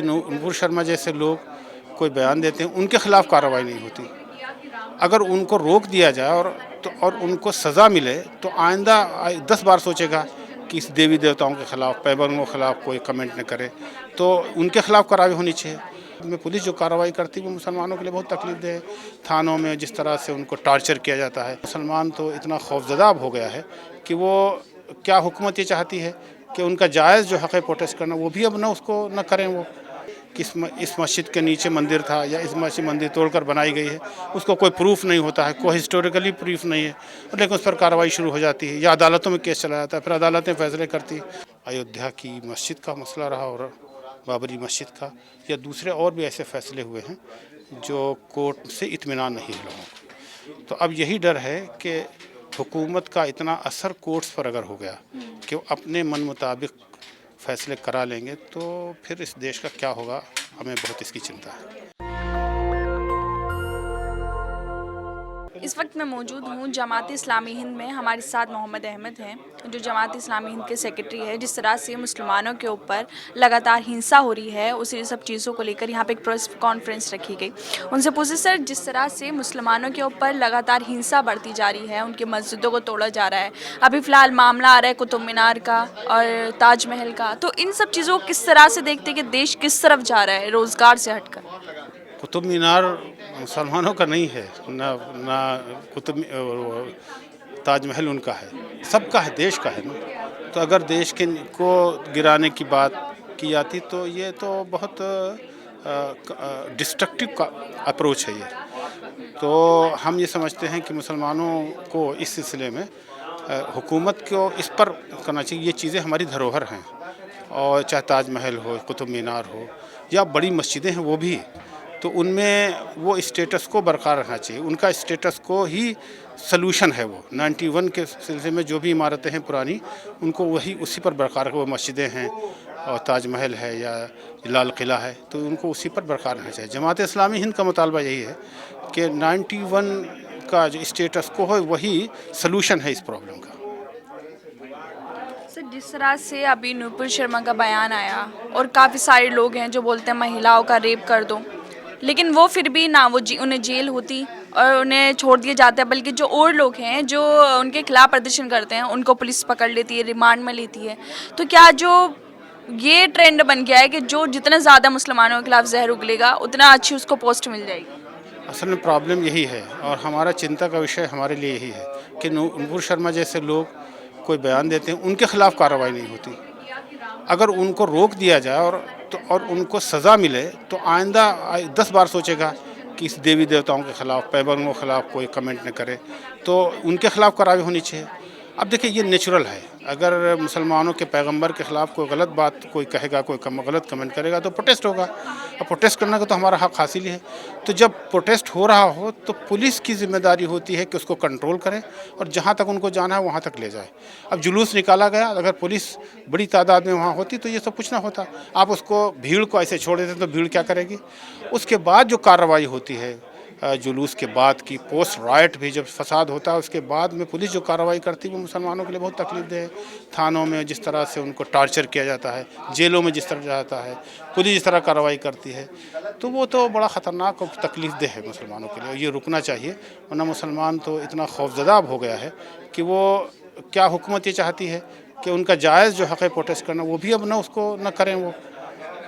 नूपुर शर्मा जैसे लोग कोई बयान देते हैं, उनके खिलाफ कार्रवाई नहीं होती। अगर उनको रोक दिया जाए और उनको सज़ा मिले तो आइंदा 10 बार सोचेगा कि इस देवी देवताओं के खिलाफ, पैगंबरों के खिलाफ कोई कमेंट न करे, तो उनके खिलाफ कार्रवाई होनी चाहिए। में पुलिस जो कार्रवाई करती है वो मुसलमानों के लिए बहुत तकलीफदेह है। थानों में जिस तरह से उनको टॉर्चर किया जाता है, मुसलमान तो इतना खौफज़दा हो गया है कि वो क्या हुकूमत ये चाहती है कि उनका जायज़ जो हक़ है प्रोटेस्ट करना, वो भी अब ना उसको न करें। वो कि इस मस्जिद के नीचे मंदिर था या इस मस्जिद मंदिर तोड़कर बनाई गई है, उसको कोई प्रूफ नहीं होता है, कोई हिस्टोरिकली प्रूफ नहीं है, लेकिन उस पर कार्रवाई शुरू हो जाती है या अदालतों में केस चला जाता है, फिर अदालतें फैसले करती है। अयोध्या की मस्जिद का मसला रहा और बाबरी मस्जिद का या दूसरे और भी ऐसे फैसले हुए हैं जो कोर्ट से इत्मीनान नहीं है लोगों को। तो अब यही डर है कि हुकूमत का इतना असर कोर्ट्स पर अगर हो गया कि वो अपने मन मुताबिक फैसले करा लेंगे तो फिर इस देश का क्या होगा, हमें बहुत इसकी चिंता है। इस वक्त मैं मौजूद हूँ जमात इस्लामी हिंद में। हमारे साथ मोहम्मद अहमद हैं जो जमात इस्लामी हिंद के सेक्रेटरी है। जिस तरह से मुसलमानों के ऊपर लगातार हिंसा हो रही है, उसी सब चीज़ों को लेकर यहाँ पे एक प्रेस कॉन्फ्रेंस रखी गई। उनसे पूछे, सर, जिस तरह से मुसलमानों के ऊपर लगातार हिंसा बढ़ती जा रही है, उनकी मस्जिदों को तोड़ा जा रहा है, अभी फ़िलहाल मामला आ रहा है कुतुब मीनार का और ताजमहल का, तो इन सब चीज़ों को किस तरह से देखते हैं कि देश किस तरफ जा रहा है रोज़गार से हटकर? कुतुब मीनार मुसलमानों का नहीं है, ना ना ताजमहल उनका है, सबका है, देश का है ना। तो अगर देश के को गिराने की बात की जाती तो ये तो बहुत डिस्ट्रक्टिव का अप्रोच है ये। तो हम ये समझते हैं कि मुसलमानों को इस सिलसिले में हुकूमत को इस पर करना चाहिए। ये चीज़ें हमारी धरोहर हैं, और चाहे ताजमहल हो, कुतुब मीनार हो या बड़ी मस्जिदें हैं, वो भी तो उनमें वो स्टेटस को बरकरार रखना चाहिए। उनका स्टेटस को ही सलूशन है। वो 91 के सिलसिले में जो भी इमारतें हैं पुरानी, उनको वही उसी पर बरकरार, वो मस्जिदें हैं और ताजमहल है या लाल किला है, तो उनको उसी पर बरकरार रहना चाहिए। जमात इस्लामी हिंद का मुतालबा यही है कि 91 का जो स्टेटस को है वही सलूशन है इस प्रॉब्लम का। सर, जिस तरह से अभी नूपुर शर्मा का बयान आया और काफ़ी सारे लोग हैं जो बोलते हैं महिलाओं का रेप कर दो, लेकिन वो फिर भी ना वो उन्हें जेल होती और उन्हें छोड़ दिया जाता है, बल्कि जो और लोग हैं जो उनके खिलाफ प्रदर्शन करते हैं उनको पुलिस पकड़ लेती है, रिमांड में लेती है। तो क्या जो ये ट्रेंड बन गया है कि जो जितना ज़्यादा मुसलमानों के खिलाफ जहर उगलेगा उतना अच्छी उसको पोस्ट मिल जाएगी? असल में प्रॉब्लम यही है और हमारा चिंता का विषय हमारे लिए यही है कि नूपुर शर्मा जैसे लोग कोई बयान देते हैं, उनके खिलाफ कार्रवाई नहीं होती। अगर उनको रोक दिया जाए और उनको सज़ा मिले तो आइंदा 10 बार सोचेगा कि इस देवी देवताओं के खिलाफ, पैगंबरों के खिलाफ कोई कमेंट न करे, तो उनके खिलाफ कार्रवाई होनी चाहिए। अब देखिए, ये नेचुरल है। अगर मुसलमानों के पैगंबर के ख़िलाफ़ कोई गलत बात कोई कहेगा, कोई गलत कमेंट करेगा तो प्रोटेस्ट होगा, और प्रोटेस्ट करने का तो हमारा हक़ हासिल ही है। तो जब प्रोटेस्ट हो रहा हो तो पुलिस की ज़िम्मेदारी होती है कि उसको कंट्रोल करे और जहाँ तक उनको जाना है वहाँ तक ले जाए। अब जुलूस निकाला गया, अगर पुलिस बड़ी तादाद में वहाँ होती तो ये सब कुछ ना होता। आप उसको, भीड़ को ऐसे छोड़ देते तो भीड़ क्या करेगी? उसके बाद जो कार्रवाई होती है, जुलूस के बाद की पोस्ट राइट भी जब फसाद होता है, उसके बाद में पुलिस जो कार्रवाई करती है वो मुसलमानों के लिए बहुत तकलीफदेह है। थानों में जिस तरह से उनको टॉर्चर किया जाता है, जेलों में जिस तरह जाता है, पुलिस जिस तरह कार्रवाई करती है, तो वो तो बड़ा ख़तरनाक और तकलीफदेह है मुसलमानों के लिए। ये रुकना चाहिए, वरना मुसलमान तो इतना खौफज़दा हो गया है कि वो क्या हुकूमत ये चाहती है कि उनका जायज़ जो हक़ है प्रोटेस्ट करना, वो भी अब ना उसको न करें वो।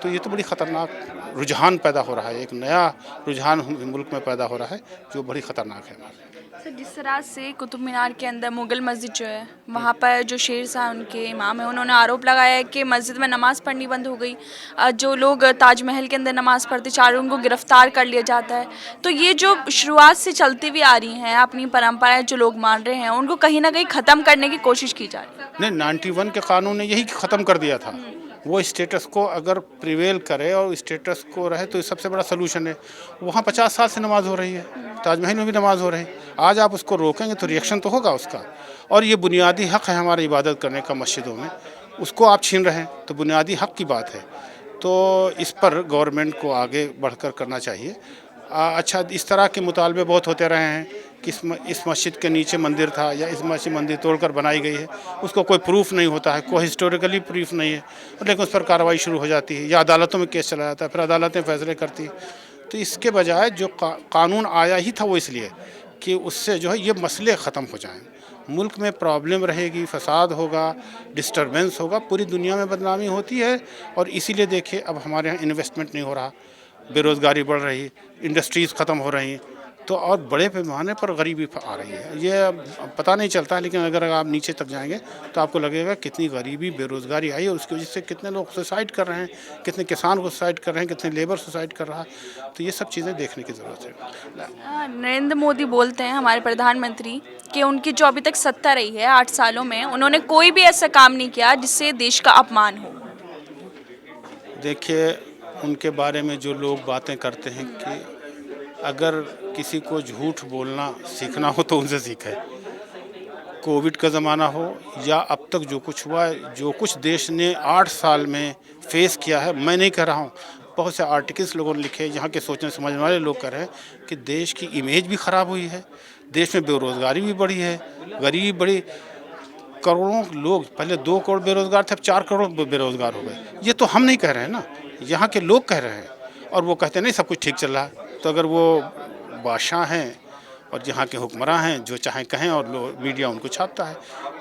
तो ये तो बड़ी ख़तरनाक रुझान पैदा हो रहा है, एक नया रुझान मुल्क में पैदा हो रहा है जो बड़ी ख़तरनाक है हमारे। सर, जिस तरह से कुतुब मीनार के अंदर मुगल मस्जिद जो है, वहाँ पर जो शेर शाह उनके इमाम है, उन्होंने आरोप लगाया है कि मस्जिद में नमाज़ पढ़नी बंद हो गई। जो लोग ताजमहल के अंदर नमाज़ पढ़ते चारों उनको गिरफ्तार कर लिया जाता है। तो ये जो शुरुआत से चलती हुई आ रही हैं अपनी परंपराएं जो लोग मान रहे हैं, उनको कहीं ना कहीं ख़त्म करने की कोशिश की जा रही है। नहीं, 91 के कानून ने यही ख़त्म कर दिया था। वो स्टेटस को अगर प्रिवेल करे और स्टेटस को रहे तो सबसे बड़ा सलूशन है। वहाँ 50 साल से नमाज़ हो रही है, ताजमहल में भी नमाज़ हो रही है। आज आप उसको रोकेंगे तो रिएक्शन तो होगा उसका, और ये बुनियादी हक़ है हमारी इबादत करने का मस्जिदों में, उसको आप छीन रहे हैं, तो बुनियादी हक़ की बात है। तो इस पर गवर्नमेंट को आगे बढ़कर करना चाहिए। अच्छा, इस तरह के मुतालबे बहुत होते रहे हैं कि इस मस्जिद के नीचे मंदिर था या इस मस्जिद मंदिर तोड़कर बनाई गई है, उसको कोई प्रूफ नहीं होता है, कोई हिस्टोरिकली प्रूफ नहीं है, लेकिन उस पर कार्रवाई शुरू हो जाती है या अदालतों में केस चला जाता है, फिर अदालतें फैसले करती हैं। तो इसके बजाय जो कानून आया ही था वो इसलिए कि उससे जो है ये मसले ख़त्म हो जाएं, मुल्क में प्रॉब्लम रहेगी, फसाद होगा, डिस्टर्बेंस होगा, पूरी दुनिया में बदनामी होती है। और इसीलिए देखिए अब हमारे यहाँ इन्वेस्टमेंट नहीं हो रहा, बेरोज़गारी बढ़ रही, इंडस्ट्रीज़ ख़त्म हो रही, तो और बड़े पैमाने पर गरीबी आ रही है। ये पता नहीं चलता, लेकिन अगर आप नीचे तक जाएंगे तो आपको लगेगा कितनी गरीबी, बेरोज़गारी आई है, उसकी वजह से कितने लोग सुसाइड कर रहे हैं, कितने किसान को सुसाइड कर रहे हैं, कितने लेबर सुसाइड कर रहा है। तो ये सब चीज़ें देखने की ज़रूरत है। नरेंद्र मोदी बोलते हैं, हमारे प्रधानमंत्री, कि उनकी जो अभी तक सत्ता रही है 8 सालों में, उन्होंने कोई भी ऐसा काम नहीं किया जिससे देश का अपमान हो। देखिए, उनके बारे में जो लोग बातें करते हैं कि अगर किसी को झूठ बोलना सीखना हो तो उनसे सीखे। कोविड का ज़माना हो या अब तक जो कुछ हुआ है, जो कुछ देश ने 8 साल में फेस किया है, मैं नहीं कह रहा हूँ, बहुत से आर्टिकल्स लोगों ने लिखे, यहाँ के सोचने समझने वाले लोग कह रहे हैं कि देश की इमेज भी ख़राब हुई है, देश में बेरोज़गारी भी बढ़ी है, गरीबी बढ़ी, करोड़ों लोग, पहले 2 करोड़ बेरोज़गार थे, अब 4 करोड़ बेरोज़गार हो गए। ये तो हम नहीं कह रहे हैं ना, यहाँ के लोग कह रहे हैं, और वो कहते हैं नहीं सब कुछ ठीक चल रहा है। तो अगर वो बादशाह हैं और यहाँ के हुक्मरान हैं, जो चाहें कहें और मीडिया उनको छापता है,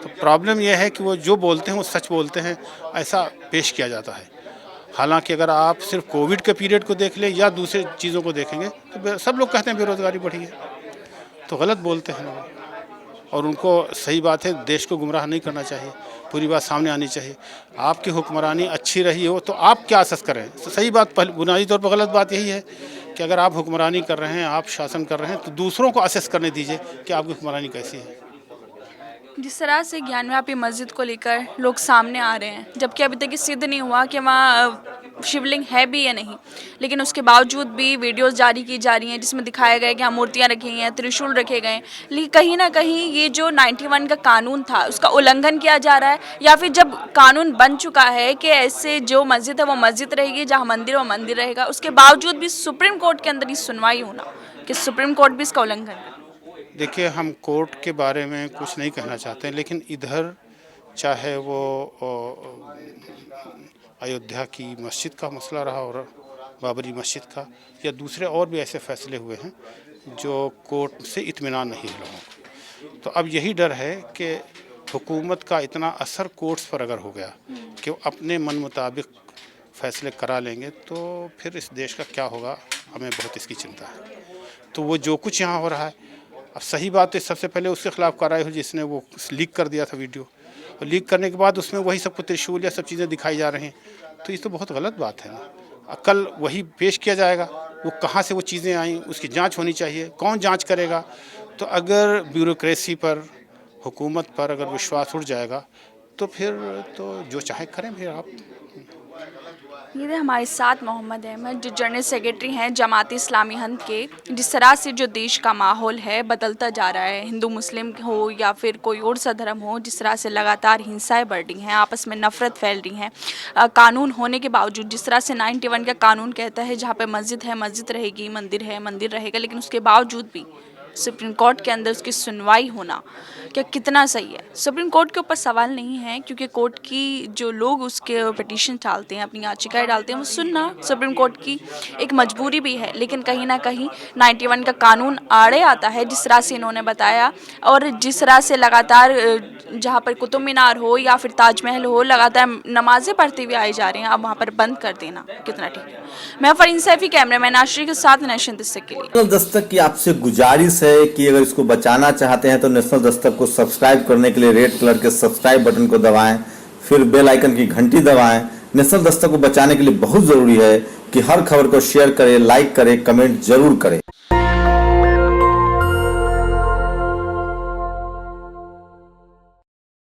तो प्रॉब्लम यह है कि वो जो बोलते हैं वो सच बोलते हैं, ऐसा पेश किया जाता है। हालांकि अगर आप सिर्फ कोविड के पीरियड को देख लें या दूसरे चीज़ों को देखेंगे तो सब लोग कहते हैं बेरोज़गारी बढ़ी है, तो गलत बोलते हैं लोग। और उनको सही बात है, देश को गुमराह नहीं करना चाहिए, पूरी बात सामने आनी चाहिए। आपकी हुक्मरानी अच्छी रही हो तो आप क्या असेस करें, तो सही बात, बुनियादी तौर पर गलत बात यही है कि अगर आप हुक्मरानी कर रहे हैं, आप शासन कर रहे हैं, तो दूसरों को असेस करने दीजिए कि आपकी हुक्मरानी कैसी है। जिस तरह से ज्ञानव्यापी मस्जिद को लेकर लोग सामने आ रहे हैं, जबकि अभी तक ये सिद्ध नहीं हुआ कि वहाँ शिवलिंग है भी या नहीं, लेकिन उसके बावजूद भी वीडियोस जारी की जा रही हैं जिसमें दिखाया गया है कि यहाँ मूर्तियाँ रखी हैं, त्रिशूल रखे गए हैं। लेकिन कहीं ना कहीं ये जो 91 का कानून था उसका उल्लंघन किया जा रहा है, या फिर जब कानून बन चुका है कि ऐसे जो मस्जिद है वो मस्जिद रहेगी, जहाँ मंदिर वो मंदिर रहेगा, उसके बावजूद भी सुप्रीम कोर्ट के अंदर ये सुनवाई होना कि सुप्रीम कोर्ट भी इसका उल्लंघन करे। देखिए, हम कोर्ट के बारे में कुछ नहीं कहना चाहते, लेकिन इधर चाहे वो अयोध्या की मस्जिद का मसला रहा और बाबरी मस्जिद का, या दूसरे और भी ऐसे फैसले हुए हैं जो कोर्ट से इत्मीनान नहीं है लोगों को। तो अब यही डर है कि हुकूमत का इतना असर कोर्ट्स पर अगर हो गया कि वो अपने मन मुताबिक फैसले करा लेंगे, तो फिर इस देश का क्या होगा, हमें बहुत इसकी चिंता है। तो वो जो कुछ यहाँ हो रहा है, अब सही बात है, सबसे पहले उसके खिलाफ कार्रवाई हुई जिसने वो लीक कर दिया था वीडियो, और लीक करने के बाद उसमें वही सब त्रिशूल या सब चीज़ें दिखाई जा रही हैं, तो ये तो बहुत गलत बात है ना। कल वही पेश किया जाएगा, वो कहाँ से वो चीज़ें आई, उसकी जांच होनी चाहिए, कौन जांच करेगा। तो अगर ब्यूरोक्रेसी पर, हुकूमत पर अगर विश्वास उठ जाएगा तो फिर तो जो चाहे करें फिर आप। ये थे हमारे साथ मोहम्मद अहमद, जो जनरल सेक्रेटरी हैं जमात इस्लामी हिंद के। जिस तरह से जो देश का माहौल है बदलता जा रहा है, हिंदू मुस्लिम हो या फिर कोई और सा धर्म हो, जिस तरह से लगातार हिंसाएं बढ़ रही हैं, आपस में नफरत फैल रही हैं, कानून होने के बावजूद, जिस तरह से 91 का कानून कहता है जहाँ पे मस्जिद है मस्जिद रहेगी, मंदिर है मंदिर रहेगा, लेकिन उसके बावजूद भी सुप्रीम कोर्ट के अंदर उसकी सुनवाई होना क्या कितना सही है। सुप्रीम कोर्ट के ऊपर सवाल नहीं है, क्योंकि कोर्ट की जो लोग उसके पिटीशन डालते हैं, अपनी याचिकाएं डालते हैं, वो सुनना सुप्रीम कोर्ट की एक मजबूरी भी है। लेकिन कहीं ना कहीं 91 का कानून आड़े आता है, जिस तरह से इन्होंने बताया, और जिस तरह से लगातार जहाँ पर कुतुब मीनार हो या फिर ताजमहल हो, लगातार नमाजें पढ़ते हुए आए जा रहे हैं, अब वहाँ पर बंद कर देना कितना ठीक है। मैं फरीन सैफी, कैमरामैन आश्री के साथ नेशन दस्तक के लिए। नेशनल दस्तक की आपसे गुजारिश है कि अगर इसको बचाना चाहते हैं तो नेशनल दस्तक को सब्सक्राइब करने के लिए रेड कलर के सब्सक्राइब बटन को दबाएं, फिर बेल आइकन की घंटी दबाएं। नेशनल दस्तक को बचाने के लिए बहुत जरूरी है कि हर खबर को शेयर करें, लाइक करें, कमेंट जरूर करें।